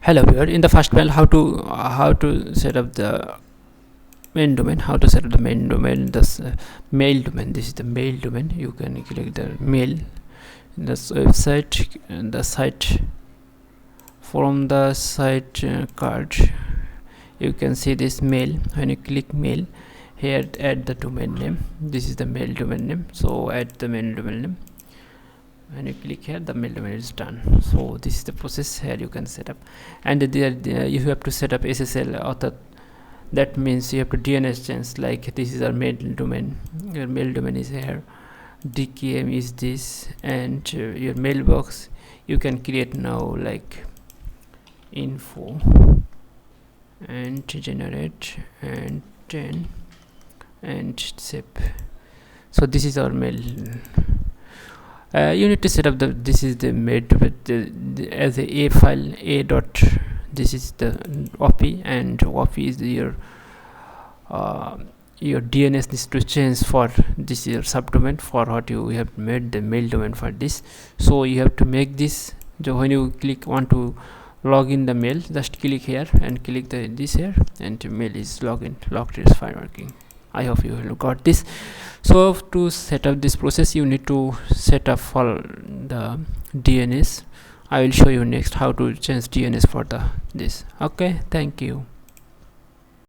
Hello here. In the first panel, how to set up the main domain. How to set up the main domain? This mail domain. This is the mail domain. You can click the mail in this website and the site. From the site card, you can see this mail. When you click mail, here add the domain name. This is the mail domain name. So add the mail domain name. When you click here, the mail domain is done. So this is the process. Here you can set up, and there you have to set up SSL author. That means you have to DNS change. Like this is our mail domain. Your mail domain is here. DKM is this, and your mailbox you can create now, like info and generate and 10 and save. So this is our mail. You need to set up this is the made as a file a dot. This is the op, and op is your DNS needs to change for this your subdomain for what you have made the mail domain for this. So you have to make this. So when you want to log in the mail, just click here and click this here, and mail is logged. It's fine working. I hope you got this. So to set up this process, you need to set up for the DNS. I will show you next how to change DNS for this. Okay, thank you.